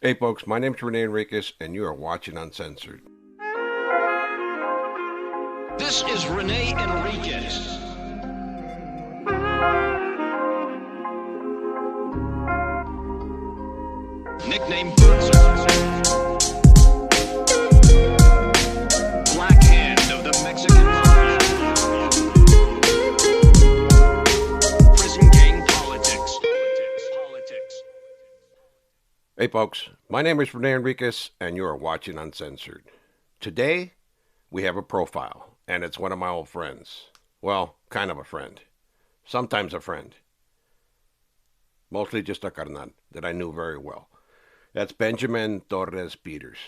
Hey folks, my name is Rene Enriquez and you are watching Uncensored. This is Rene Enriquez. Nickname Bootser. Black Hand of the Mexican Mafia. Prison gang politics. Hey folks, my name is Rene Enriquez and you are watching Uncensored. Today, we have a profile and it's one of my old friends. Well, kind of a friend. Sometimes a friend. Mostly just a carnal that I knew very well. That's Benjamin Torres Peters,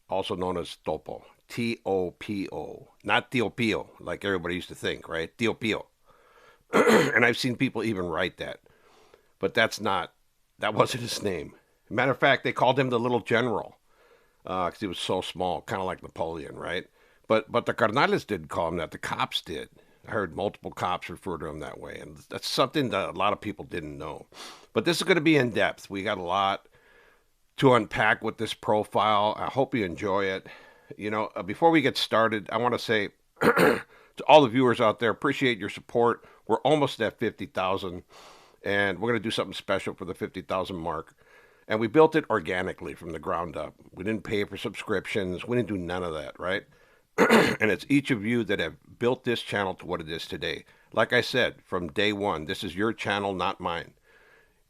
also known as Topo. T-O-P-O. Not Tio Pio, like everybody used to think, right? Tio Pio. And I've seen people even write that. But that wasn't his name. Matter of fact, they called him the Little General because he was so small, kind of like Napoleon, right? But the Carnales didn't call him that. The cops did. I heard multiple cops refer to him that way, and that's something that a lot of people didn't know. But this is going to be in depth. We got a lot to unpack with this profile. I hope you enjoy it. Before we get started, I want to say to all the viewers out there, appreciate your support. We're almost at 50,000, and we're going to do something special for the 50,000 mark. And we built it organically from the ground up. We didn't pay for subscriptions. We didn't do none of that, right? And it's each of you that have built this channel to what it is today. Like I said, from day one, this is your channel, not mine.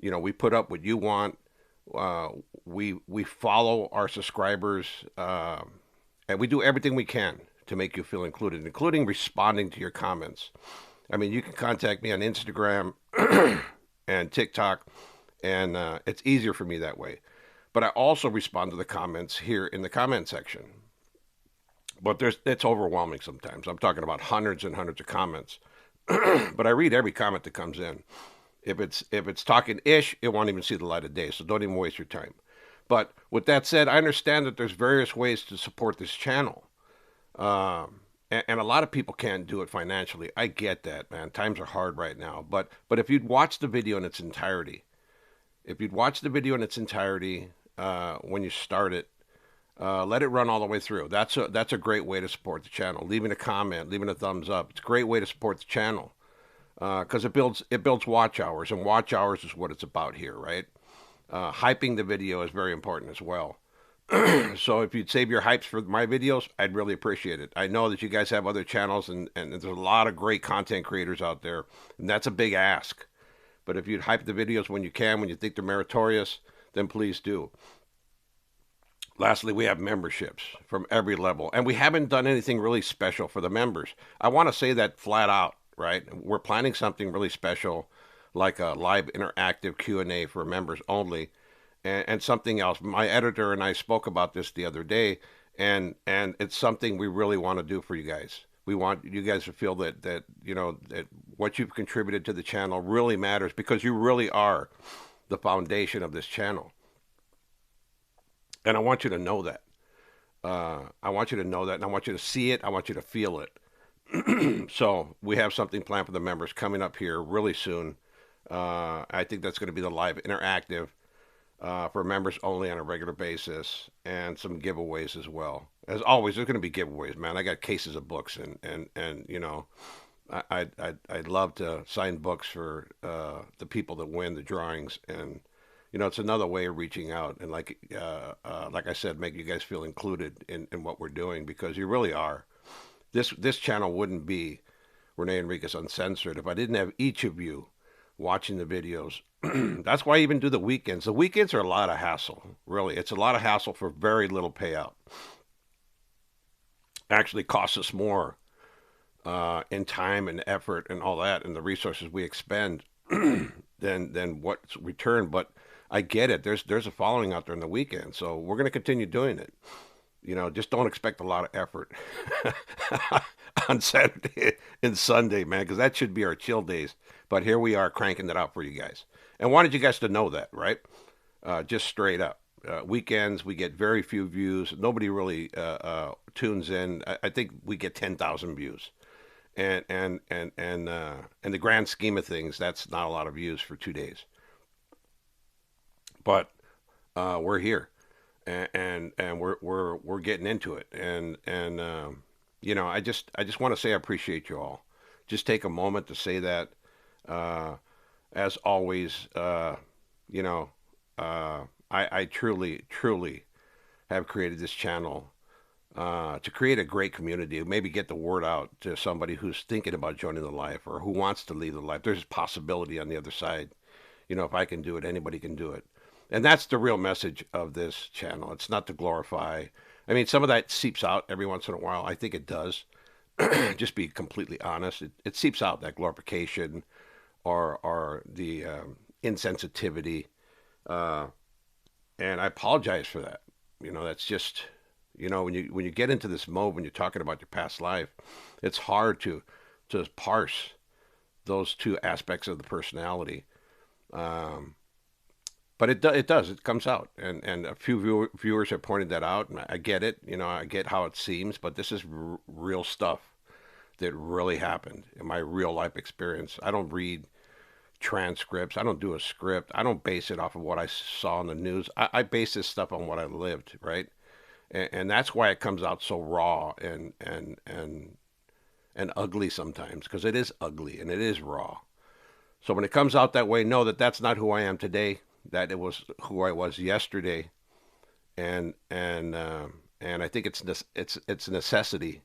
We put up what you want. We follow our subscribers, and we do everything we can to make you feel included, including responding to your comments. I mean, you can contact me on Instagram and TikTok, and it's easier for me that way. But I also respond to the comments here in the comment section. But it's overwhelming sometimes. I'm talking about hundreds and hundreds of comments. But I read every comment that comes in. If it's talking ish, it won't even see the light of day. So don't even waste your time. But with that said, I understand that there's various ways to support this channel. And a lot of people can't do it financially. I get that, man. Times are hard right now. But if you'd watch the video in its entirety, when you start it, let it run all the way through. That's a great way to support the channel. Leaving a comment, leaving a thumbs up. It's a great way to support the channel because it builds watch hours, and watch hours is what it's about here, right? Hyping the video is very important as well. So if you'd save your hypes for my videos, I'd really appreciate it. I know that you guys have other channels, and there's a lot of great content creators out there, and that's a big ask. But if you'd hype the videos when you can, when you think they're meritorious, then please do. Lastly, we have memberships from every level, and we haven't done anything really special for the members. I want to say that flat out, right? We're planning something really special, like a live interactive Q&A for members only, and something else. My editor and I spoke about this the other day, and it's something we really want to do for you guys. We want you guys to feel that what you've contributed to the channel really matters, because you really are the foundation of this channel. And I want you to know that. I want you to know that, and I want you to see it. I want you to feel it. So we have something planned for the members coming up here really soon. I think that's going to be the live interactive for members only on a regular basis, and some giveaways as well. As always, there's going to be giveaways, man. I got cases of books, and I'd love to sign books for the people that win the drawings, and it's another way of reaching out, and like I said, make you guys feel included in what we're doing, because you really are. This channel wouldn't be Rene Enriquez Uncensored if I didn't have each of you watching the videos. That's why I even do the weekends. The weekends are a lot of hassle, really. It's a lot of hassle for very little payout. Actually costs us more in time and effort and all that, and the resources we expend than what's returned. But I get it. There's a following out there on the weekend, so we're going to continue doing it. Just don't expect a lot of effort on Saturday and Sunday, man, because that should be our chill days. But here we are cranking it out for you guys. And wanted you guys to know that, right? Just straight up. Weekends, we get very few views. Nobody really tunes in. I think we get 10,000 views. And in the grand scheme of things, that's not a lot of views for 2 days. But we're here, and we're getting into it. And I just want to say I appreciate you all. Just take a moment to say that. Uh, as always, you know, I truly have created this channel to create a great community, maybe get the word out to somebody who's thinking about joining the life or who wants to leave the life. There's a possibility on the other side. If I can do it, anybody can do it. And that's the real message of this channel. It's not to glorify. I mean, some of that seeps out every once in a while. I think it does. Just be completely honest. It seeps out that glorification or the insensitivity. Uh, and I apologize for that. That's just when you get into this mode when you're talking about your past life, it's hard to parse those two aspects of the personality. Um, but it comes out, and a few viewers have pointed that out, and I get it. I get how it seems, but this is real stuff that really happened in my real life experience. I don't read transcripts. I don't do a script. I don't base it off of what I saw on the news. I base this stuff on what I lived, right? And that's why it comes out so raw and ugly sometimes, because it is ugly and it is raw. So when it comes out that way, know that that's not who I am today. That it was who I was yesterday, and I think it's a necessity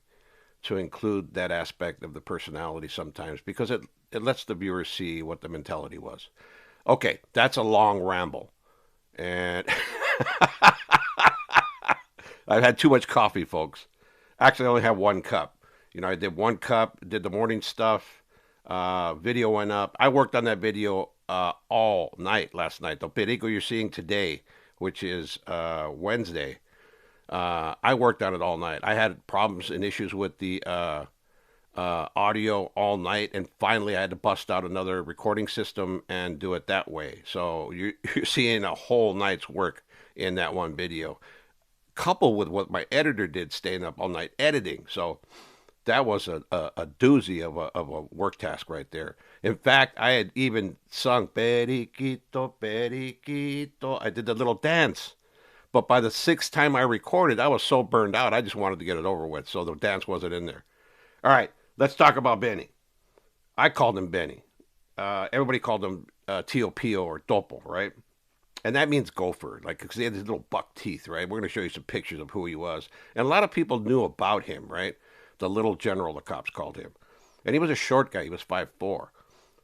to include that aspect of the personality sometimes because it lets the viewers see what the mentality was. Okay, that's a long ramble, and I've had too much coffee, folks. Actually, I only have one cup. I did one cup, did the morning stuff. Video went up. I worked on that video all night last night. The perico you're seeing today, which is Wednesday, I worked on it all night. I had problems and issues with the audio all night, and finally I had to bust out another recording system and do it that way. So you're seeing a whole night's work in that one video, coupled with what my editor did, staying up all night editing. So that was a doozy of a work task right there. In fact, I had even sung Periquito, Periquito. I did the little dance. But by the sixth time I recorded, I was so burned out, I just wanted to get it over with. So the dance wasn't in there. All right, let's talk about Benny. I called him Benny. Everybody called him Topo or Topo, right? And that means gopher, like, because he had his little buck teeth, right? We're going to show you some pictures of who he was. And a lot of people knew about him, right? The Little General, the cops called him. And he was a short guy. He was 5'4",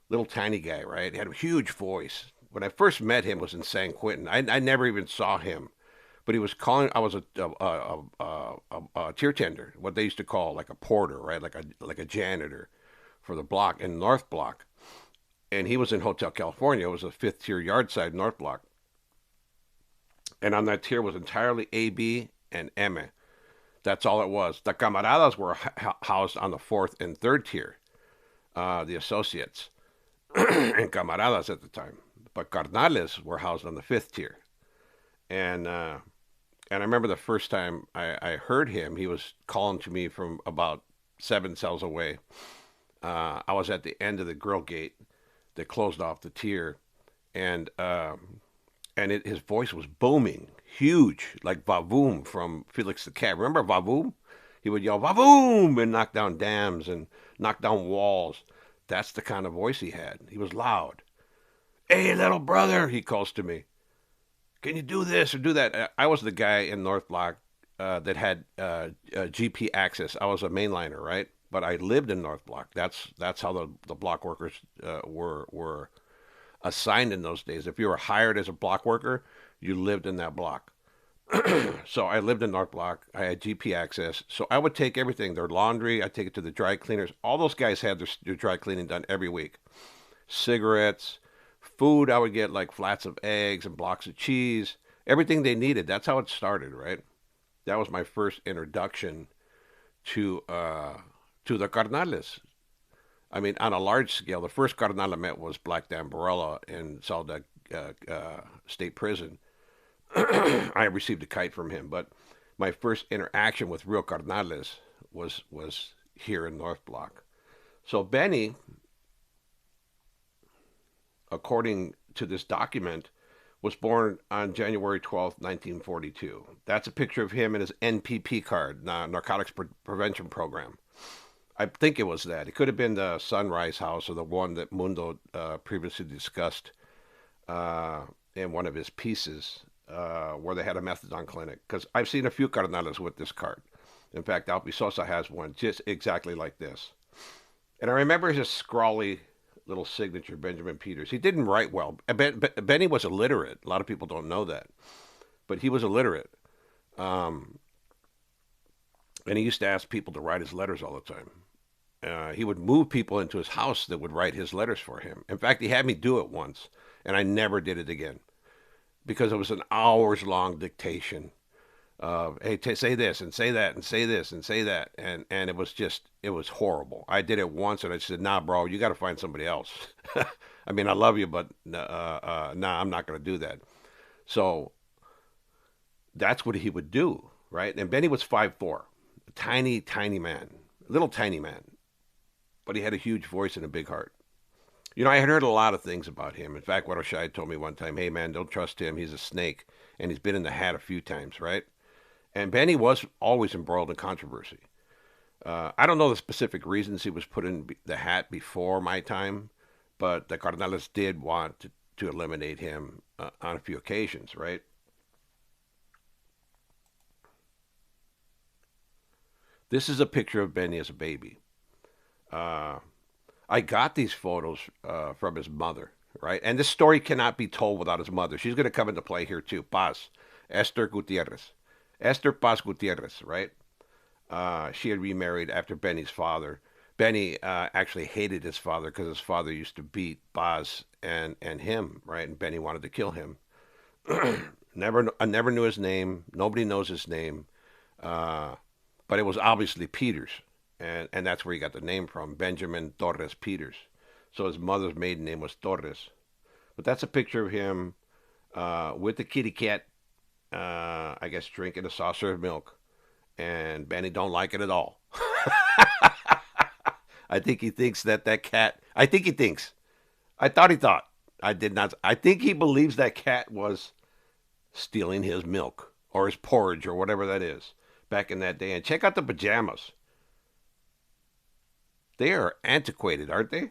little tiny guy, right? He had a huge voice. When I first met him was in San Quentin. I never even saw him. But he was calling. I was a tier tender, what they used to call like a porter, right? Like a janitor for the block in North Block. And he was in Hotel California. It was a fifth tier yard side North Block. And on that tier was entirely A, B, and M. That's all it was. The camaradas were housed on the fourth and third tier, the associates and camaradas at the time. But carnales were housed on the fifth tier. And I remember the first time I heard him, he was calling to me from about 7 cells away. I was at the end of the grill gate that closed off the tier, and his voice was booming, huge, like Vavoom from Felix the Cat. Remember Vavoom? He would yell Vavoom and knock down dams and knock down walls. That's the kind of voice he had. He was loud. Hey, little brother, he calls to me. Can you do this or do that? I was the guy in North Block that had GP access. I was a mainliner, right? But I lived in North Block. That's how the block workers were assigned in those days. If you were hired as a block worker, you lived in that block. So I lived in North Block. I had GP access. So I would take everything, their laundry, I'd take it to the dry cleaners. All those guys had their dry cleaning done every week. Cigarettes, food, I would get like flats of eggs and blocks of cheese, everything they needed. That's how it started, right? That was my first introduction to the carnales. I mean, on a large scale, the first carnal I met was Black Dan Barella in Saudade State Prison. I received a kite from him, but my first interaction with real carnales was here in North Block. So Benny, according to this document, was born on January 12th, 1942. That's a picture of him and his NPP card, Narcotics Prevention Program. I think it was that. It could have been the Sunrise House or the one that Mundo previously discussed uh, in one of his pieces where they had a methadone clinic. Because I've seen a few cardenales with this card. In fact, Alpi Sosa has one just exactly like this. And I remember his scrawly little signature, Benjamin Peters. He didn't write well. Benny was illiterate. A lot of people don't know that. But he was illiterate. Um, and he used to ask people to write his letters all the time. He would move people into his house that would write his letters for him. In fact, he had me do it once, and I never did it again because it was an hours long dictation of, hey, say this and say that and say this and say that. And it was horrible. I did it once and I said, nah, bro, you got to find somebody else. I mean, I love you, but nah, I'm not going to do that. So that's what he would do, right? And Benny was 5'4", a tiny, tiny man, little tiny man, but he had a huge voice and a big heart. You know, I had heard a lot of things about him. In fact, Watershide told me one time, hey, man, don't trust him. He's a snake. And he's been in the hat a few times, right? And Benny was always embroiled in controversy. I don't know the specific reasons he was put in the hat before my time, but the Cardenales did want to eliminate him on a few occasions, right? This is a picture of Benny as a baby. Uh, I got these photos from his mother, right? And this story cannot be told without his mother. She's going to come into play here too. Paz, Esther Gutierrez. Esther Paz Gutierrez, right? She had remarried after Benny's father. Benny actually hated his father because his father used to beat Paz and him, right? And Benny wanted to kill him. I never knew his name. Nobody knows his name. Uh, but it was obviously Peters, and that's where he got the name from, Benjamin Torres Peters. So his mother's maiden name was Torres. But that's a picture of him with the kitty cat, I guess, drinking a saucer of milk. And Benny don't like it at all. I think he thinks that cat. I think he thinks. I thought he thought. I did not. I think he believes that cat was stealing his milk or his porridge or whatever that is back in that day. And check out the pajamas. They are antiquated, aren't they?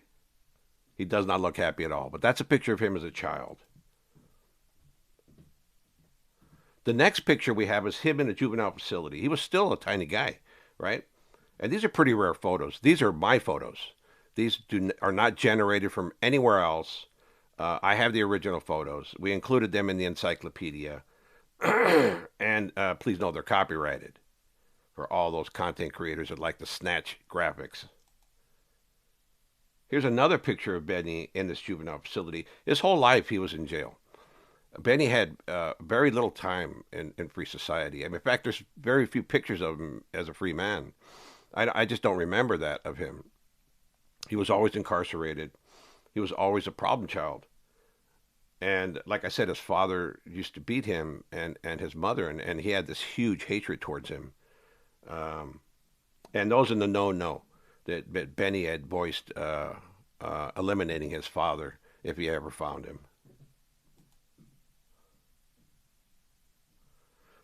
He does not look happy at all. But that's a picture of him as a child. The next picture we have is him in a juvenile facility. He was still a tiny guy, right? And these are pretty rare photos. These are my photos. These are not generated from anywhere else. I have the original photos. We included them in the encyclopedia. And please know they're copyrighted for all those content creators that like to snatch graphics. Here's another picture of Benny in this juvenile facility. His whole life he was in jail. Benny had very little time in free society. I mean, in fact, there's very few pictures of him as a free man. I just don't remember that of him. He was always incarcerated. He was always a problem child. And like I said, his father used to beat him and his mother, and he had this huge hatred towards him. Um, and those in the know that Benny had voiced eliminating his father if he ever found him.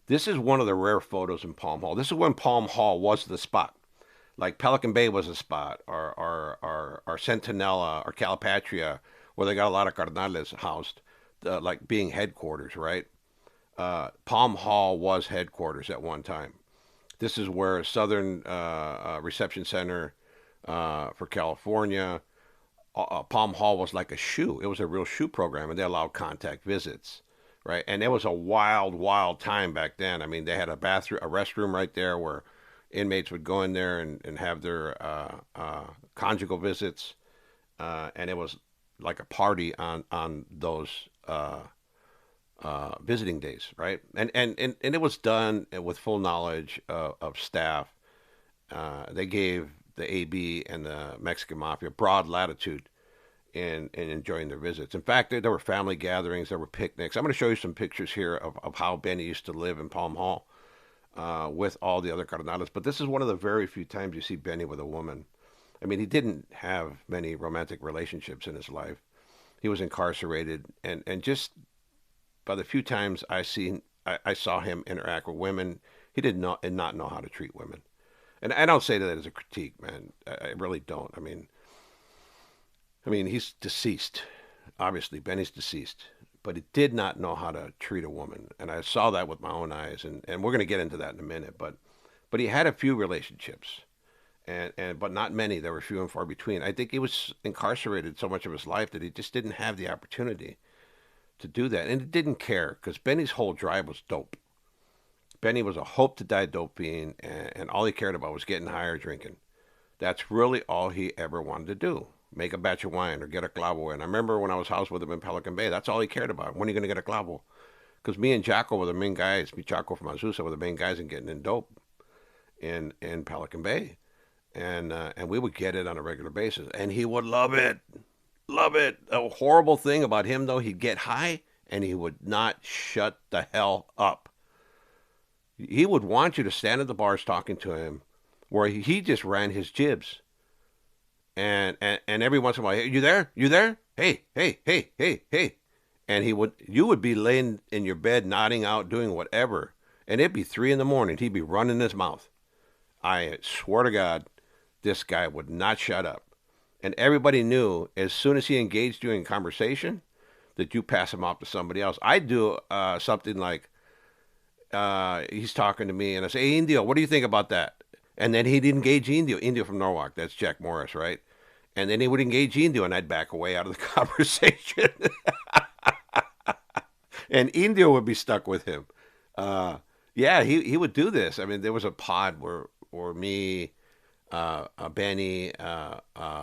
This is one of the rare photos in Palm Hall. This is when Palm Hall was the spot. Like Pelican Bay was a spot, or Centinela, or Calipatria, where they got a lot of cardenales housed, like being headquarters, right? Palm Hall was headquarters at one time. This is where Southern Reception Center for California. Palm Hall was like a shoe. It was a real shoe program, and they allowed contact visits, right? And it was a wild, wild time back then. I mean, they had a bathroom, a restroom right there where inmates would go in there and have their conjugal visits, and it was like a party on those visiting days, right? And it was done with full knowledge of staff. They gave the AB and the Mexican Mafia broad latitude in enjoying their visits. In fact, there were family gatherings, there were picnics. I'm going to show you some pictures here of how Benny used to live in Palm Hall with all the other cardenales. But this is one of the very few times you see Benny with a woman. I mean, he didn't have many romantic relationships in his life. He was incarcerated, and just by the few times I saw him interact with women, he did not know how to treat women. And I don't say that as a critique, man. I really don't. I mean, he's deceased. Obviously, Benny's deceased, but he did not know how to treat a woman, and I saw that with my own eyes. And we're going to get into that in a minute. But he had a few relationships, and but not many. There were few and far between. I think he was incarcerated so much of his life that he just didn't have the opportunity to do that, and he didn't care because Benny's whole drive was dope. Benny was a hope to die dope fiend, and all he cared about was getting high or drinking. That's really all he ever wanted to do. Make a batch of wine or get a clavo in. I remember when I was housed with him in Pelican Bay, that's all he cared about. When are you going to get a clavo? Because me and Jocko were the main guys. Me, Jocko from Azusa were the main guys in getting in dope in Pelican Bay. And we would get it on a regular basis. And he would love it. Love it. A horrible thing about him, though, he'd get high and he would not shut the hell up. He would want you to stand at the bars talking to him where he just ran his jibs. And every once in a while, hey, you there? You there? Hey, hey, hey, hey, hey. And you would be laying in your bed, nodding out, doing whatever. And it'd be 3 a.m. He'd be running his mouth. I swear to God, this guy would not shut up. And everybody knew as soon as he engaged you in conversation that you pass him off to somebody else. I'd do something like, he's talking to me, and I say, hey, Indio, what do you think about that? And then he'd engage Indio from Norwalk. That's Jack Morris, right? And then he would engage Indio, and I'd back away out of the conversation. And Indio would be stuck with him. Yeah, he would do this. I mean, there was a pod where me, Benny,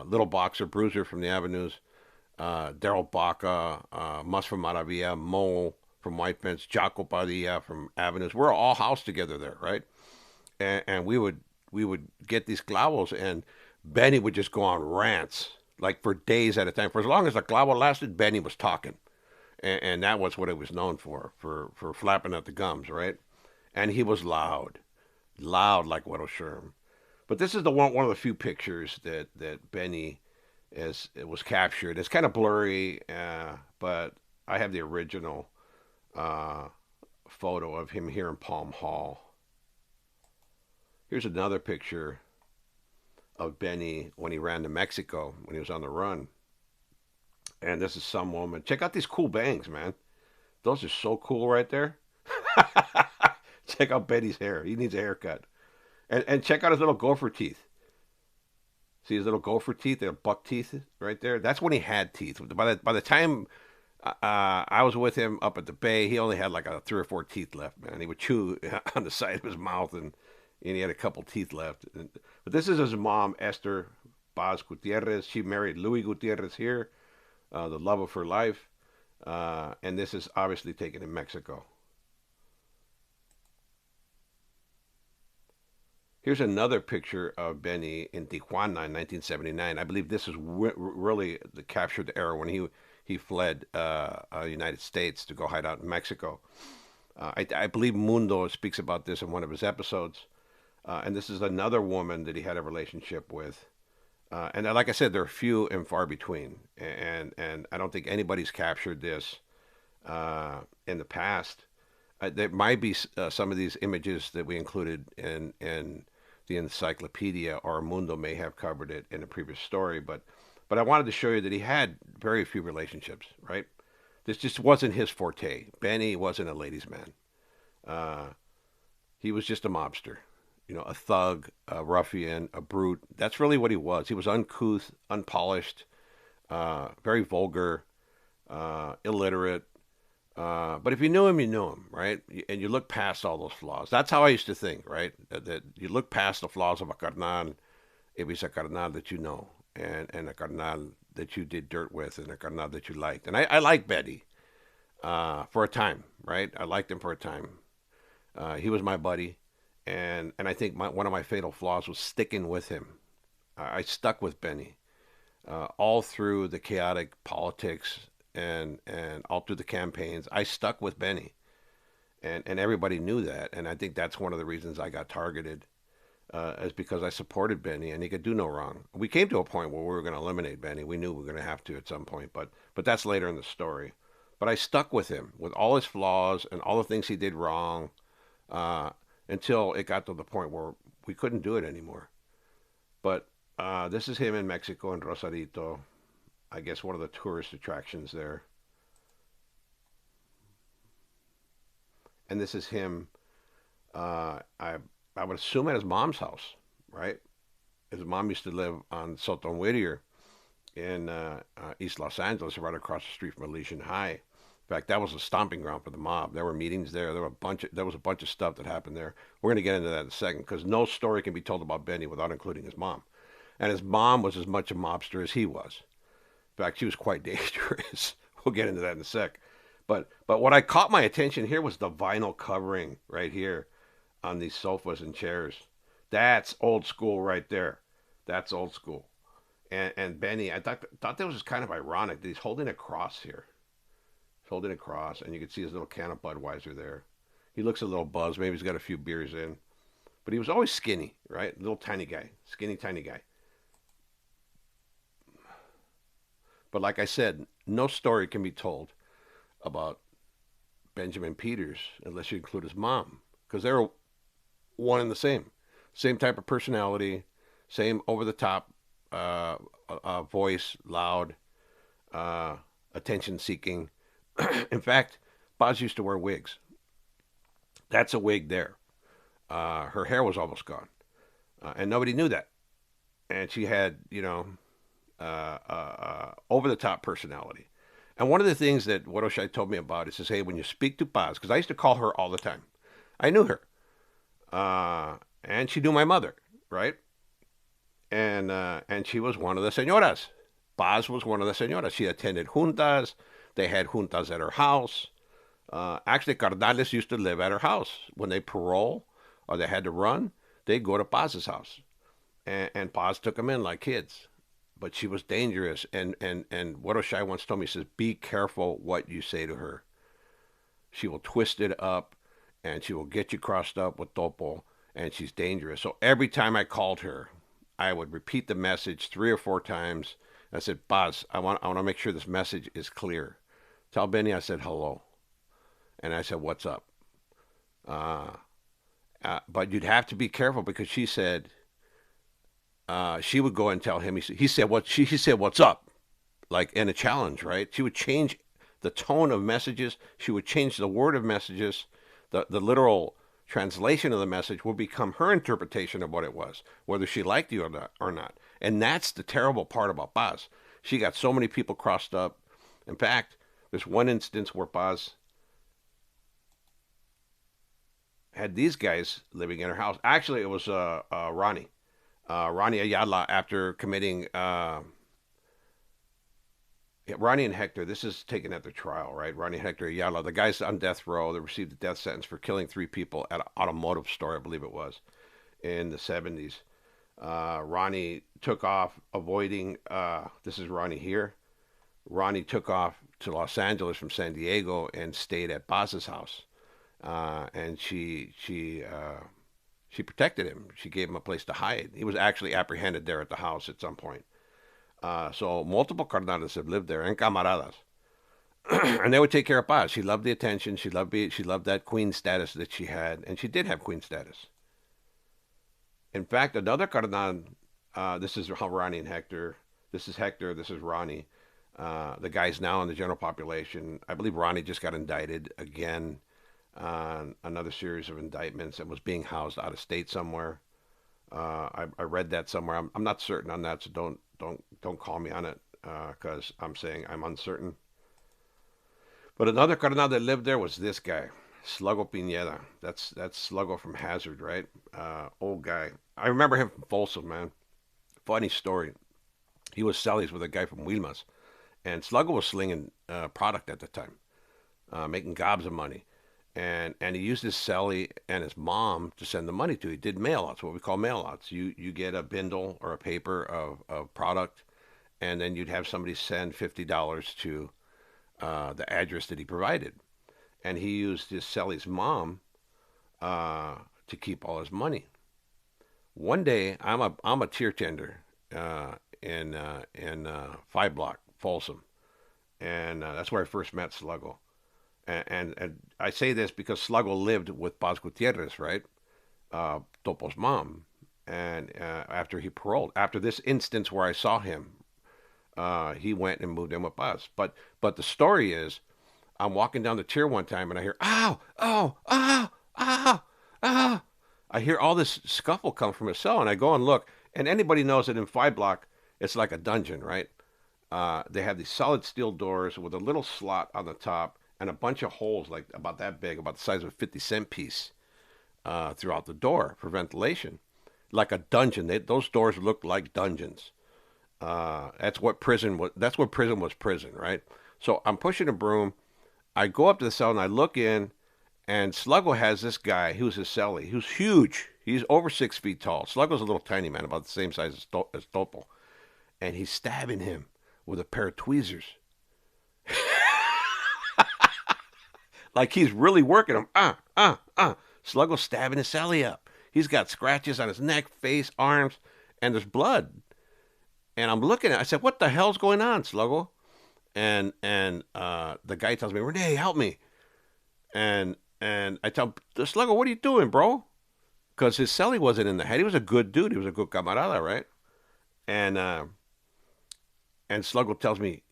Little Boxer, Bruiser from the Avenues, Daryl Baca, Mus from Maravilla, Mo from White Fence, Jaco Padilla from Avenues. We're all housed together there, right? And we would get these clavos, and Benny would just go on rants like for days at a time. For as long as the clavo lasted, Benny was talking, and that was what it was known for flapping at the gums, right? And he was loud like Widow Sherm. But this is one of the few pictures that Benny was captured. It's kind of blurry, but I have the original photo of him here in Palm Hall. Here's another picture of Benny when he ran to Mexico, when he was on the run. And this is some woman. Check out these cool bangs, man. Those are so cool right there. Check out Benny's hair. He needs a haircut. And check out his little gopher teeth. See his little gopher teeth? They're buck teeth right there. That's when he had teeth. By the time I was with him up at the Bay, he only had like 3 or 4 teeth left, man. He would chew on the side of his mouth, and he had a couple teeth left. But this is his mom, Esther Paz Gutierrez. She married Louis Gutierrez here, the love of her life. And this is obviously taken in Mexico. Here's another picture of Benny in Tijuana in 1979. I believe this is really the captured era when he fled the United States to go hide out in Mexico. I believe Mundo speaks about this in one of his episodes. And this is another woman that he had a relationship with. And like I said, they're few and far between. And I don't think anybody's captured this in the past. There might be some of these images that we included in the encyclopedia, or Mundo may have covered it in a previous story. But I wanted to show you that he had very few relationships, right? This just wasn't his forte. Benny wasn't a ladies' man. He was just a mobster. A thug, a ruffian, a brute. That's really what he was. He was uncouth, unpolished, very vulgar, illiterate. But if you knew him, you knew him, right? And you look past all those flaws. That's how I used to think, right? That you look past the flaws of a carnal, if he's a carnal that you know, and a carnal that you did dirt with, and a carnal that you liked. And I liked Betty for a time, right? I liked him for a time. He was my buddy. And I think one of my fatal flaws was sticking with him. I stuck with Benny all through the chaotic politics and all through the campaigns. I stuck with Benny, and everybody knew that. And I think that's one of the reasons I got targeted, is because I supported Benny, and he could do no wrong. We came to a point where we were going to eliminate Benny. We knew we were going to have to at some point, but that's later in the story. But I stuck with him with all his flaws and all the things he did wrong uh, until it got to the point where we couldn't do it anymore. But this is him in Mexico in Rosarito. I guess one of the tourist attractions there. And this is him. I would assume at his mom's house, right? His mom used to live on Soto and Whittier in East Los Angeles, right across the street from Elysian High. In fact, that was a stomping ground for the mob. There were meetings there. There was a bunch of stuff that happened there. We're going to get into that in a second because no story can be told about Benny without including his mom. And his mom was as much a mobster as he was. In fact, she was quite dangerous. We'll get into that in a sec. But what I caught my attention here was the vinyl covering right here on these sofas and chairs. That's old school right there. That's old school. And Benny, I thought that was kind of ironic that he's holding a cross here. He's holding a cross, and you can see his little can of Budweiser there. He looks a little buzzed. Maybe he's got a few beers in. But he was always skinny, right? Little tiny guy. Skinny, tiny guy. But like I said, no story can be told about Benjamin Peters unless you include his mom. Because they're one and the same. Same type of personality, same over the top voice, loud, uh, attention seeking. In fact, Boz used to wear wigs. That's a wig there. Her hair was almost gone. And nobody knew that. And she had, over the top personality. And one of the things that Wadoshai told me about is, hey, when you speak to Paz, because I used to call her all the time, I knew her. And she knew my mother, right? And she was one of the señoras. Paz was one of the señoras. She attended juntas. They had juntas at her house. Actually, Carnales used to live at her house. When they parole or they had to run, they'd go to Paz's house. And Paz took them in like kids. But she was dangerous. And Wadoshai once told me, he says, be careful what you say to her. She will twist it up, and she will get you crossed up with Topo, and she's dangerous. So every time I called her, I would repeat the message 3 or 4 times. I said, Paz, I want to make sure this message is clear. Tell Benny I said hello. And I said, what's up? But you'd have to be careful because she said, she would go and tell him. He said, he said, what's up? Like in a challenge, right? She would change the tone of messages. She would change the word of messages. The literal translation of the message will become her interpretation of what it was, whether she liked you or not. And that's the terrible part about Paz. She got so many people crossed up. In fact, there's one instance where Paz had these guys living in her house. Actually, it was Ronnie. Ronnie Ayala, after committing Ronnie and Hector, this is taken at the trial, right? Ronnie and Hector Ayala, the guys on death row that received a death sentence for killing 3 people at an automotive store, I believe it was, in the 70s. Ronnie took off avoiding, this is Ronnie here. Ronnie took off to Los Angeles from San Diego and stayed at Paz's house. And she protected him. She gave him a place to hide. He was actually apprehended there at the house at some point. So multiple carnales have lived there and camaradas, and they would take care of Paz. She loved the attention. She loved that queen status that she had, and she did have queen status. In fact, another carnal. This is Ronnie and Hector. This is Hector. This is Ronnie. The guy's now in the general population. I believe Ronnie just got indicted again on another series of indictments and was being housed out of state somewhere. I read that somewhere. I'm not certain on that, so don't call me on it because I'm saying I'm uncertain. But another carnal that lived there was this guy, Sluggo Pineda. That's Sluggo from Hazard, right? Old guy. I remember him from Folsom, man. Funny story. He was cellies with a guy from Wilmas, and Sluggo was slinging product at the time, making gobs of money. And he used his celly and his mom to send the money to. He did mail-outs, what we call mail-outs. You get a bindle or a paper of product, and then you'd have somebody send $50 to the address that he provided. And he used his celly's mom to keep all his money. One day, I'm a tier tender in 5 Block, Folsom. and that's where I first met Sluggo. And I say this because Sluggo lived with Paz Gutierrez, right? Topo's mom. And after he paroled, after this instance where I saw him, he went and moved in with Paz. But the story is, I'm walking down the tier one time and I hear, ow, oh, ow, ow, ow. I hear all this scuffle come from his cell, and I go and look. And anybody knows that in 5 Block, it's like a dungeon, right? They have these solid steel doors with a little slot on the top and a bunch of holes like about that big, about the size of a 50-cent piece, throughout the door for ventilation, like a dungeon. Those doors look like dungeons. That's what prison was. That's what prison was. Prison, right? So I'm pushing a broom. I go up to the cell and I look in, and Sluggo has this guy who's his cellie, who's huge. He's over 6 feet tall. Sluggo's a little tiny man, about the same size as Topo, and he's stabbing him with a pair of tweezers, like he's really working him. Sluggo's stabbing his cellie up. He's got scratches on his neck, face, arms, and there's blood. And I'm looking at it. I said, what the hell's going on, Sluggo? And the guy tells me, Rene, help me. And I tell the Sluggo, what are you doing, bro? Because his cellie wasn't in the head. He was a good dude. He was a good camarada, right? And Sluggo tells me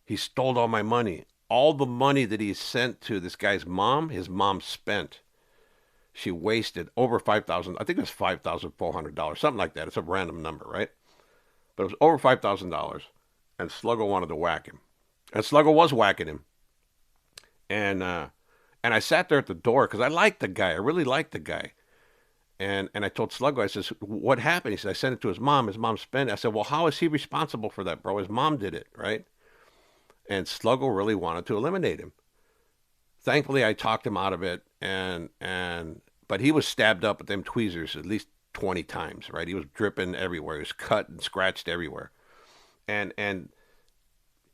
he stole all my money. All the money that he sent to this guy's mom, his mom spent. She wasted over 5,000. I think it was $5,400, something like that. It's a random number, right? But it was over $5,000, and Sluggo wanted to whack him, and Sluggo was whacking him, and I sat there at the door because I liked the guy. I really liked the guy, and I told Sluggo, I says, what happened? He said, I sent it to his mom. His mom spent it. I said, well, how is he responsible for that, bro? His mom did it, right? And Sluggo really wanted to eliminate him. Thankfully, I talked him out of it, but he was stabbed up with them tweezers at least 20 times, right? He was dripping everywhere. He was cut and scratched everywhere. And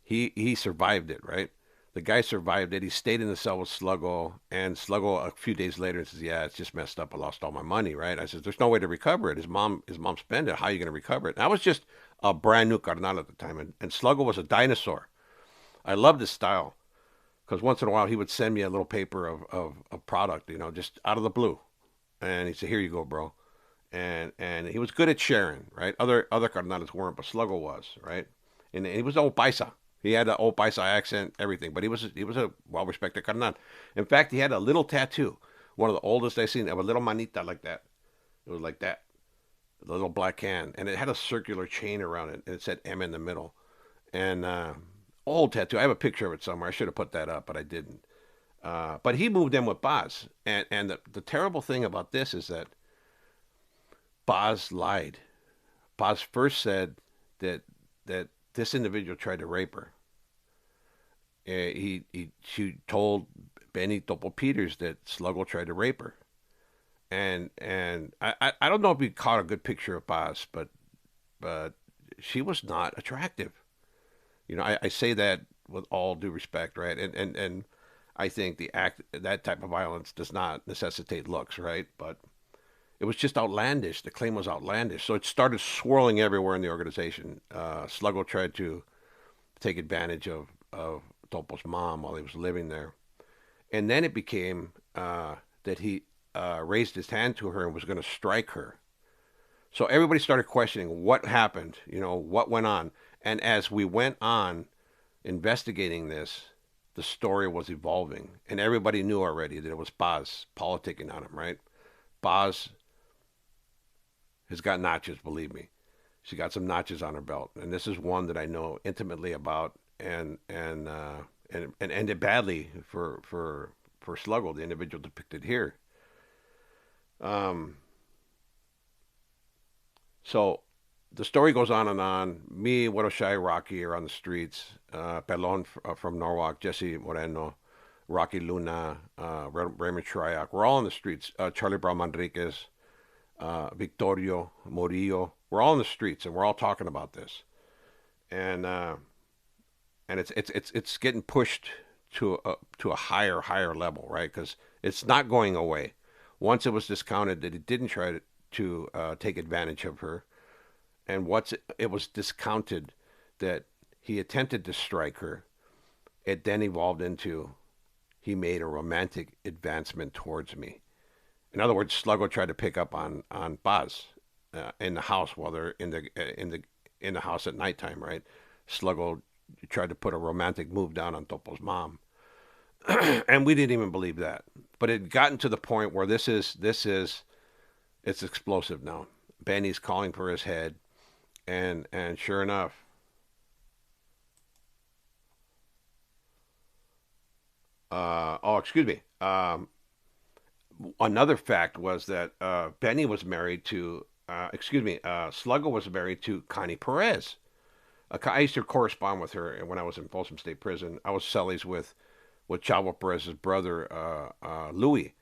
he survived it, right? The guy survived it. He stayed in the cell with Sluggo, and Sluggo a few days later says, yeah, it's just messed up. I lost all my money, right? I said, there's no way to recover it. His mom spent it. How are you going to recover it? And I was just a brand new carnal at the time, and Sluggo was a dinosaur. I loved his style because once in a while he would send me a little paper of product, just out of the blue. And he said, here you go, bro. And he was good at sharing, right? Other carnales weren't, but Sluggo was, right? And he was old paisa. He had an old paisa accent, everything, but he was a well-respected carnal. In fact, he had a little tattoo, one of the oldest I've seen, of a little manita like that. It was like that, a little black hand, and it had a circular chain around it, and it said M in the middle. And old tattoo. I have a picture of it somewhere. I should have put that up, but I didn't. But he moved in with Baz, and the terrible thing about this is that Baz lied. Baz first said that this individual tried to rape her. She told Benny Topo Peters that Sluggo tried to rape her, and I don't know if we caught a good picture of Baz, but she was not attractive. I say that with all due respect, right? And I think that type of violence does not necessitate looks, right? But it was just outlandish. The claim was outlandish. So it started swirling everywhere in the organization. Sluggo tried to take advantage of Topo's mom while he was living there. And then it became that he raised his hand to her and was going to strike her. So everybody started questioning what happened, what went on. And as we went on investigating this, the story was evolving. And everybody knew already that it was Baz politicking on him, right? Baz has got notches, believe me. She got some notches on her belt, and this is one that I know intimately about, and ended badly for Sluggo, the individual depicted here. So the story goes on and on. Me, Wadoshai, Rocky are on the streets. Pelon from Norwalk, Jesse Moreno, Rocky Luna, Raymond Shryock. We're all on the streets. Charlie Brown Manriquez, Victorio Murillo. We're all in the streets, and we're all talking about this, and it's getting pushed to a higher level, right? Because it's not going away. Once it was discounted that he didn't try to take advantage of her, and once it was discounted that he attempted to strike her, it then evolved into he made a romantic advancement towards me. In other words, Sluggo tried to pick up on Baz in the house while they're in the house at nighttime, right? Sluggo tried to put a romantic move down on Topo's mom, and we didn't even believe that. But it gotten to the point where it's explosive now. Benny's calling for his head, and sure enough, excuse me. Another fact was that Benny was married to, Sluggo was married to Connie Perez. I used to correspond with her when I was in Folsom State Prison. I was cellies with Chavo Perez's brother, Louis,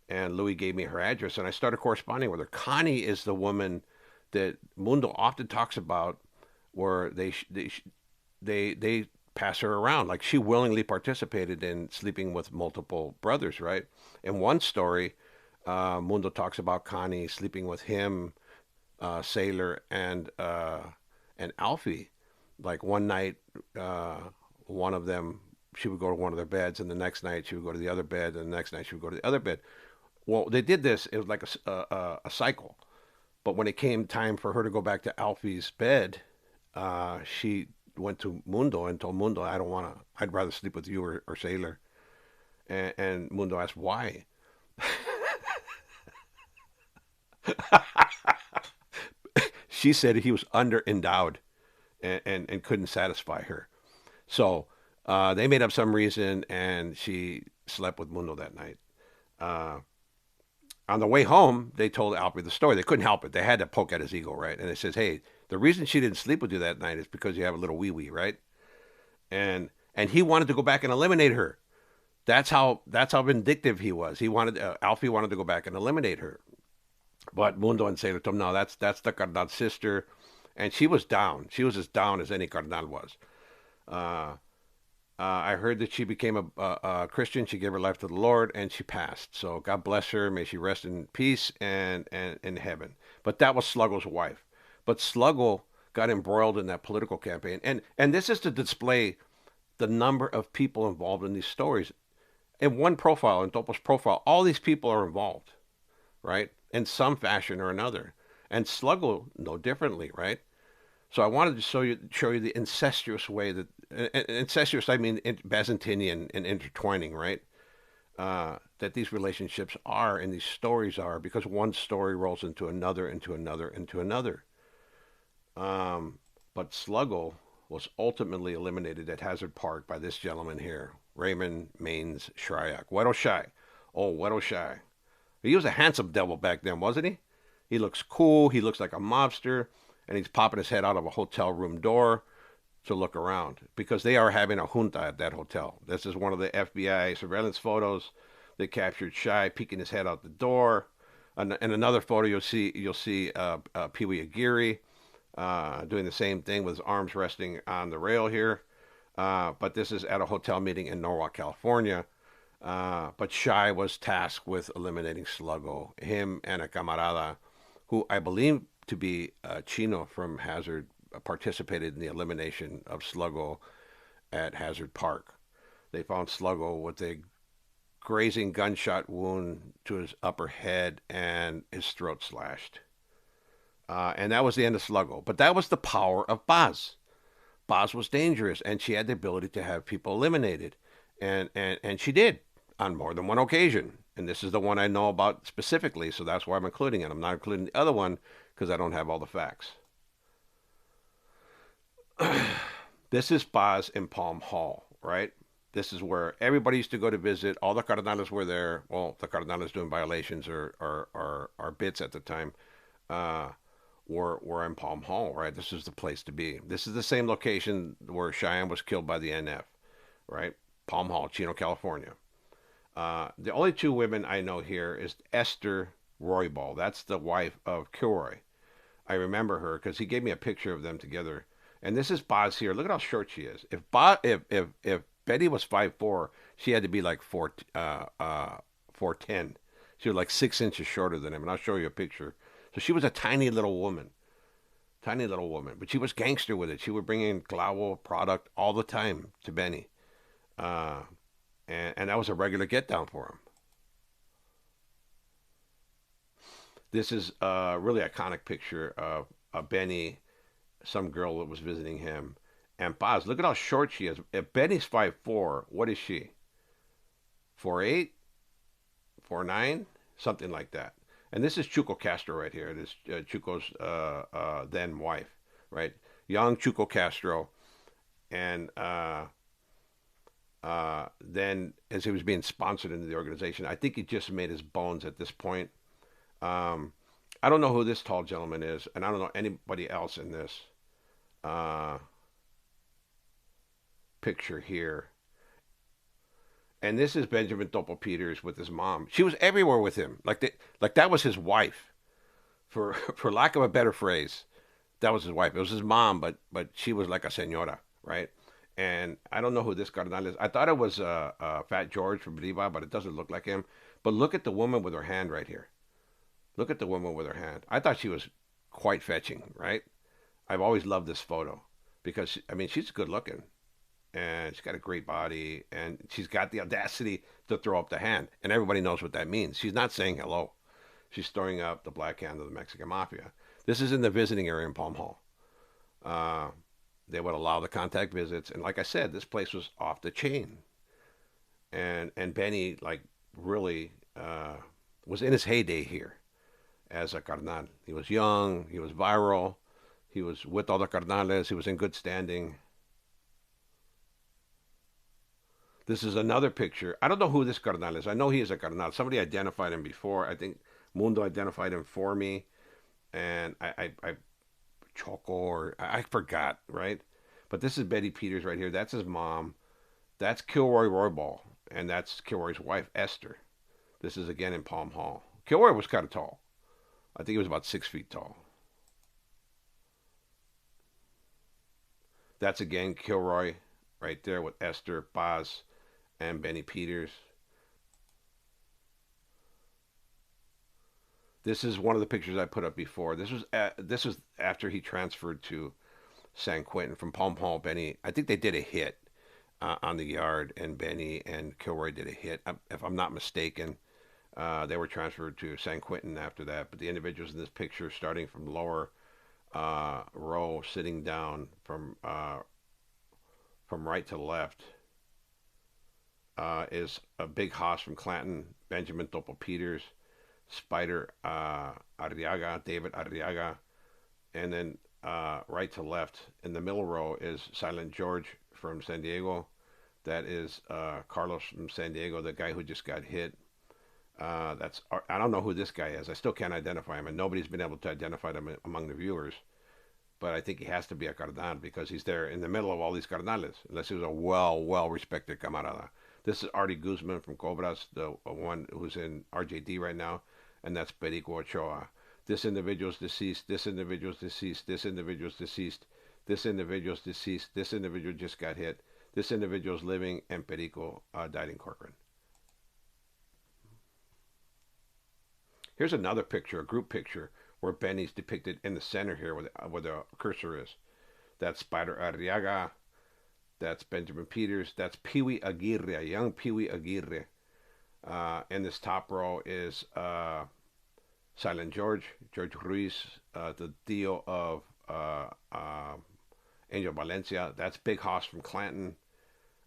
and Louis gave me her address, and I started corresponding with her. Connie is the woman that Mundo often talks about, where they pass her around. Like she willingly participated in sleeping with multiple brothers, right? In one story, Mundo talks about Connie sleeping with him, Sailor, and Alfie. Like one night, one of them, she would go to one of their beds, and the next night she would go to the other bed, and the next night she would go to the other bed. Well, they did this. It was like a cycle. But when it came time for her to go back to Alfie's bed, she went to Mundo and told Mundo, "I don't want to. I'd rather sleep with you or Sailor." And Mundo asked why. She said he was under endowed and couldn't satisfy her. So they made up some reason, and she slept with Mundo that night. Uh, on the way home, they told Alfie the story. They couldn't help it. They had to poke at his ego, right? And they says, "Hey, the reason she didn't sleep with you that night is because you have a little wee wee, right?" And he wanted to go back and eliminate her. That's how vindictive he was. He wanted Alfie wanted to go back and eliminate her, but Mundo and Sailor told him, "No, that's the Cardinal's sister," and she was down. She was as down as any Cardinal was. Uh, I heard that she became a Christian. She gave her life to the Lord, and she passed. So God bless her. May she rest in peace and in heaven. But that was Sluggo's wife. But Sluggo got embroiled in that political campaign, and this is to display the number of people involved in these stories. In one profile, in Topo's profile, all these people are involved, right? In some fashion or another. And Sluggo no differently, right? So I wanted to show you the incestuous way that incestuous. I mean Byzantinian and intertwining, right? That these relationships are and these stories are because one story rolls into another, into another, into another. But Sluggo was ultimately eliminated at Hazard Park by this gentleman here, Raymond Maines Shryack. Weddle Shy. Oh, Weddle Shy. He was a handsome devil back then, wasn't he? He looks cool. He looks like a mobster, and he's popping his head out of a hotel room door to look around because they are having a junta at that hotel. This is one of the FBI surveillance photos that captured Shy peeking his head out the door. And another photo you'll see Pee Wee Aguirre doing the same thing with his arms resting on the rail here. But this is at a hotel meeting in Norwalk, California. But Shy was tasked with eliminating Sluggo. Him and a camarada, who I believe to be Chino from Hazard, participated in the elimination of Sluggo at Hazard Park. They found Sluggo with a grazing gunshot wound to his upper head and his throat slashed. And that was the end of Sluggo. But that was the power of Baz. Baz was dangerous, and she had the ability to have people eliminated. And she did on more than one occasion. And this is the one I know about specifically, so that's why I'm including it. I'm not including the other one because I don't have all the facts. This is Baz in Palm Hall, right? This is where everybody used to go to visit. All the Cardenales were there. Well, the Cardenales doing violations or bits at the time were in Palm Hall, right? This is the place to be. This is the same location where Cheyenne was killed by the NF, right? Palm Hall, Chino, California. The only two women I know here is Esther Roybal. That's the wife of Kilroy. I remember her because he gave me a picture of them together. And this is Baz here. Look at how short she is. If Betty was 5'4", she had to be like 4'10". She was like 6 inches shorter than him. And I'll show you a picture. So she was a tiny little woman. Tiny little woman. But she was gangster with it. She would bring in Clavo product all the time to Benny. uh, and that was a regular get down for him. This is a really iconic picture of Benny, some girl that was visiting him, and Paz. Look at how short she is. If Benny's 5'4", what is she? 4'8", 4'9", something like that. And this is Chuco Castro right here. This Chuco's then wife, right? Young Chuco Castro, and then as he was being sponsored into the organization, I think he just made his bones at this point. Um, I don't know who this tall gentleman is, and I don't know anybody else in this uh, picture here. And this is Benjamin Topo Peters with his mom. She was everywhere with him, like that was his wife. For for lack of a better phrase, that was his wife. It was his mom, but she was like a señora, right? And I don't know who this carnal is. I thought it was Fat George from Riva, but it doesn't look like him. But look at the woman with her hand right here. Look at the woman with her hand. I thought she was quite fetching, right? I've always loved this photo because I mean she's good looking and she's got a great body and she's got the audacity to throw up the hand, and everybody knows what that means. She's not saying hello. She's throwing up the black hand of the Mexican Mafia. This is in the visiting area in Palm Hall. Uh, they would allow the contact visits, and like I said, this place was off the chain. And Benny like really was in his heyday here as a carnal. He was young, he was viral, he was with other carnales, he was in good standing. This is another picture. I don't know who this carnal is. I know he is a carnal. Somebody identified him before. I think Mundo identified him for me, and I Choco or I forgot, right? But this is Betty Peters right here. That's his mom. That's Kilroy Roybal, and that's Kilroy's wife Esther. This is again in Palm Hall. Kilroy was kind of tall. I think he was about 6 feet tall. That's again Kilroy right there with Esther, Paz, and Benny Peters. This is one of the pictures I put up before. This was after he transferred to San Quentin from Palm Hall. Benny, I think they did a hit on the yard, and Benny and Kilroy did a hit. If I'm not mistaken, they were transferred to San Quentin after that. But the individuals in this picture, starting from lower row, sitting down from right to left, is a big hoss from Clanton, Benjamin Topo Peters, Spider Arriaga, David Arriaga, and then right to left in the middle row is Silent George from San Diego. That is Carlos from San Diego, the guy who just got hit. That's I don't know who this guy is. I still can't identify him, and nobody's been able to identify him among the viewers. But I think he has to be a carnal because he's there in the middle of all these carnales, unless he was a well respected camarada. This is Artie Guzman from Cobras, the one who's in RJD right now, and that's Perico Ochoa. This individual's deceased. This individual's deceased. This individual's deceased. This individual's deceased. This individual just got hit. This individual's living, and Perico died in Corcoran. Here's another picture, a group picture, where Benny's depicted in the center here where the cursor is. That's Spider Arriaga. That's Benjamin Peters. That's Pee Wee Aguirre, young Pee Wee Aguirre. In this top row is Silent George, George Ruiz, the Dio of Angel Valencia. That's Big Hoss from Clanton.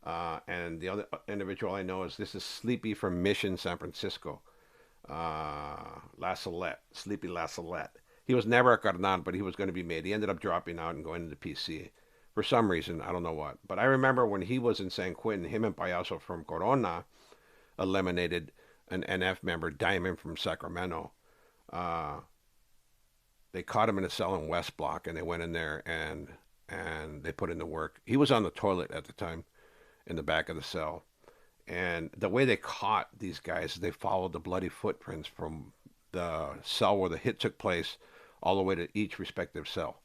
And the other individual I know is this is Sleepy from Mission, San Francisco. La Salette, Sleepy La Salette. He was never a carnal, but he was going to be made. He ended up dropping out and going into PC for some reason. I don't know what. But I remember when he was in San Quentin, him and Payaso from Corona eliminated an NF member, Diamond from Sacramento. Uh, they caught him in a cell in West Block, and they went in there and they put in the work. He was on the toilet at the time in the back of the cell. And the way they caught these guys, they followed the bloody footprints from the cell where the hit took place all the way to each respective cell.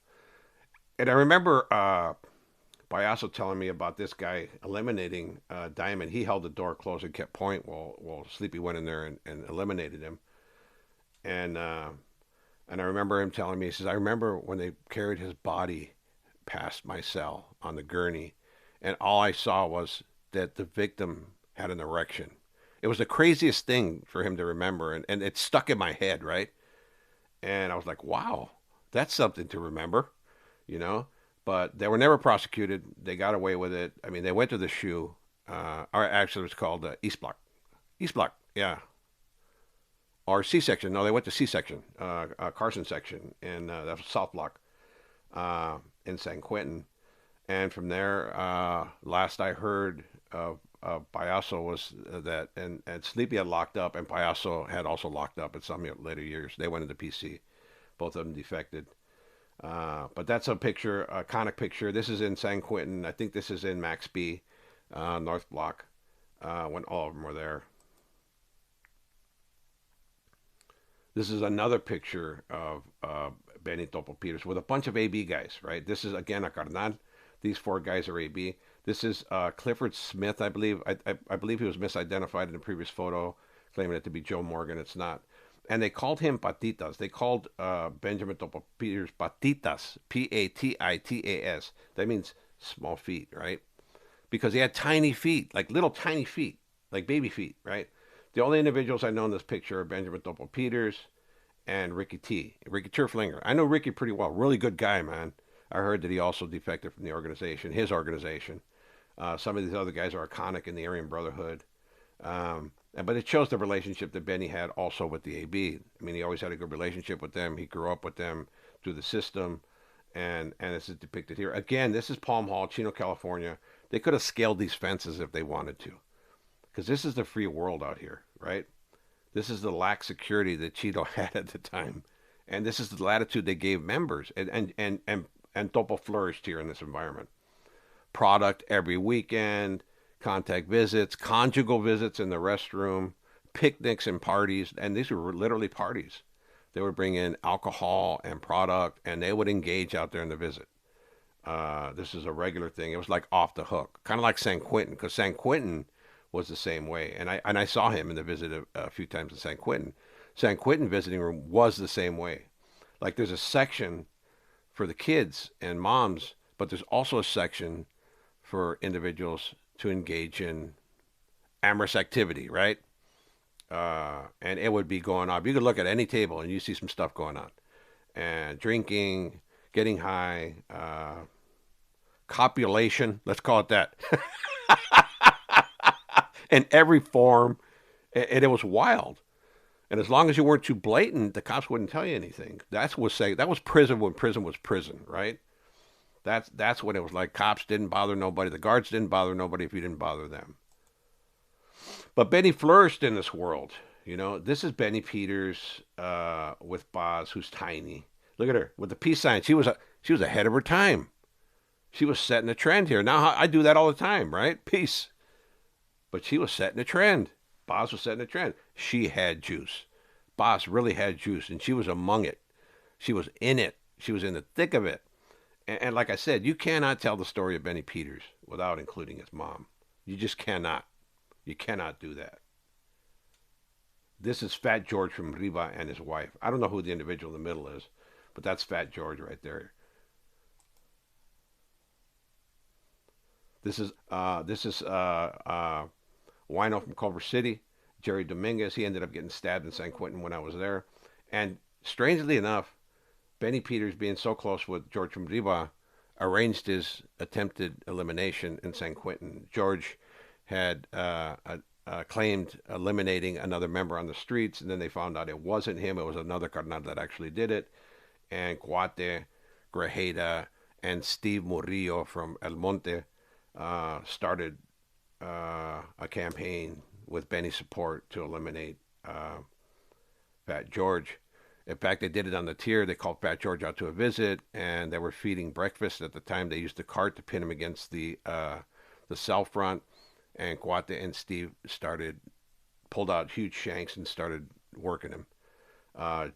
And I remember Payaso telling me about this guy eliminating Diamond. He held the door closed and kept point while Sleepy went in there and eliminated him. And I remember him telling me, he says, I remember when they carried his body past my cell on the gurney, and all I saw was that the victim had an erection. It was the craziest thing for him to remember, and it stuck in my head, right? And I was like, wow, that's something to remember, you know? But they were never prosecuted. They got away with it. I mean, they went to the shoe, or actually, it was called East Block. East Block, yeah. Or C section. No, they went to C section, Carson section, and that was South Block in San Quentin. And from there, last I heard of Payaso was that, and Sleepy had locked up, and Payaso had also locked up in some later years. They went into PC. Both of them defected. But that's a picture, a iconic picture. This is in San Quentin. I think this is in Max B, North Block, when all of them were there. This is another picture of Benny Topo Peters with a bunch of AB guys, right? This is, again, a carnal. These four guys are AB. This is Clifford Smith, I believe. I believe he was misidentified in the previous photo, claiming it to be Joe Morgan. It's not. And they called him Patitas. They called Benjamin Topo Peters Patitas, Patitas. That means small feet, right? Because he had tiny feet, like little tiny feet, like baby feet, right? The only individuals I know in this picture are Benjamin Topo Peters and Ricky Turflinger. I know Ricky pretty well. Really good guy, man. I heard that he also defected from the organization, his organization. Some of these other guys are iconic in the Aryan Brotherhood. But it shows the relationship that Benny had also with the AB. I mean, he always had a good relationship with them. He grew up with them through the system. And this is depicted here. Again, this is Palm Hall, Chino, California. They could have scaled these fences if they wanted to. Because this is the free world out here, right? This is the lax security that Cheeto had at the time. And this is the latitude they gave members. And Topo flourished here in this environment. Product every weekend, contact visits, conjugal visits in the restroom, picnics and parties. And these were literally parties. They would bring in alcohol and product, and they would engage out there in the visit. This is a regular thing. It was like off the hook, kind of like San Quentin, because San Quentin was the same way. And I saw him in the visit a few times in San Quentin. San Quentin visiting room was the same way. Like there's a section for the kids and moms, but there's also a section for individuals to engage in amorous activity, right? And it would be going on. You could look at any table and you see some stuff going on. And drinking, getting high, copulation, let's call it that. In every form. And it was wild. And as long as you weren't too blatant, the cops wouldn't tell you anything. That was prison when prison was prison, right? That's what it was like. Cops didn't bother nobody. The guards didn't bother nobody if you didn't bother them. But Benny flourished in this world. You know, this is Benny Peters with Boz, who's tiny. Look at her with the peace sign. She was ahead of her time. She was setting a trend here. Now I do that all the time, right? Peace. But she was setting a trend. Boz was setting a trend. She had juice. Boz really had juice, and she was among it. She was in it. She was in the thick of it. And like I said, you cannot tell the story of Benny Peters without including his mom. You just cannot. You cannot do that. This is Fat George from Riva and his wife. I don't know who the individual in the middle is, but that's Fat George right there. This is Wino from Culver City, Jerry Dominguez. He ended up getting stabbed in San Quentin when I was there. And strangely enough, Benny Peters, being so close with George from Riva, arranged his attempted elimination in San Quentin. George had claimed eliminating another member on the streets, and then they found out it wasn't him. It was another carnal that actually did it. And Cuate, Grajeda, and Steve Murillo from El Monte started a campaign with Benny's support to eliminate Fat George. In fact, they did it on the tier. They called Fat George out to a visit, and they were feeding breakfast. At the time, they used the cart to pin him against the cell front, and Cuate and Steve pulled out huge shanks and started working him.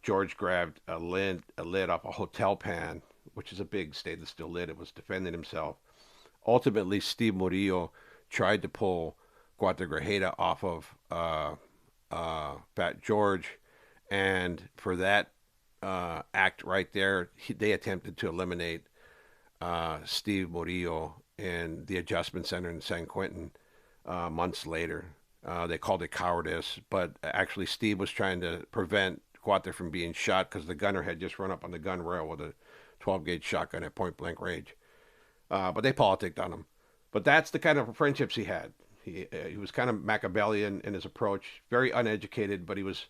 George grabbed a lid off a hotel pan, which is a big stainless steel lid. It was defending himself. Ultimately, Steve Murillo tried to pull Cuate Grajeda off of Fat George, and for that act right there, they attempted to eliminate Steve Murillo in the adjustment center in San Quentin. months later. They called it cowardice, but actually Steve was trying to prevent Cuate from being shot because the gunner had just run up on the gun rail with a 12 gauge shotgun at point blank range. But they politicked on him. But that's the kind of friendships he had. He was kind of Machiavellian in his approach, very uneducated, but he was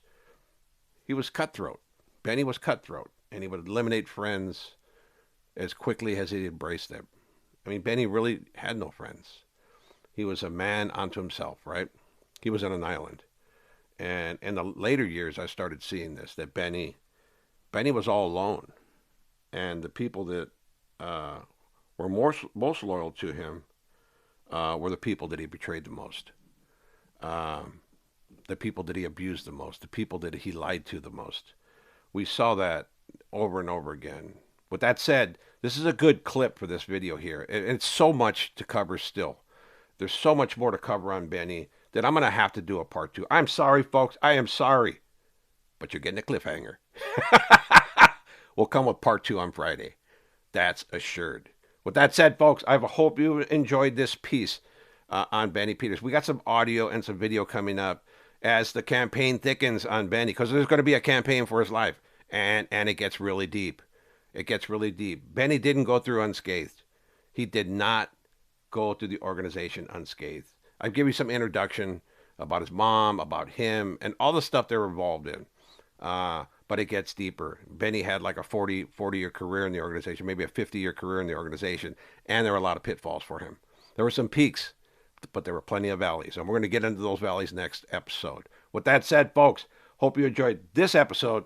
cutthroat. Benny was cutthroat, and he would eliminate friends as quickly as he embraced them. I mean, Benny really had no friends. He was a man unto himself, right? He was on an island. And in the later years, I started seeing this, that Benny was all alone. And the people that were most loyal to him were the people that he betrayed the most, the people that he abused the most, the people that he lied to the most. We saw that over and over again. With that said, this is a good clip for this video here. It's so much to cover still. There's so much more to cover on Benny that I'm going to have to do a part 2. I'm sorry, folks. I am sorry. But you're getting a cliffhanger. We'll come with part 2 on Friday. That's assured. With that said, folks, I hope you enjoyed this piece on Benny Peters. We got some audio and some video coming up as the campaign thickens on Benny, because there's going to be a campaign for his life, and it gets really deep. It gets really deep. Benny didn't go through unscathed. He did not go through the organization unscathed. I'll give you some introduction about his mom, about him, and all the stuff they're involved in. But it gets deeper. Benny had like a 40-year career in the organization, maybe a 50-year career in the organization, and there were a lot of pitfalls for him. There were some peaks, but there were plenty of valleys, and we're going to get into those valleys next episode. With that said, folks, hope you enjoyed this episode.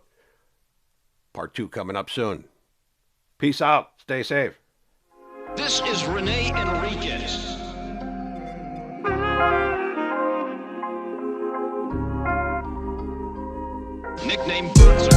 Part 2 coming up soon. Peace out. Stay safe. This is Rene Enriquez. Nickname Boots.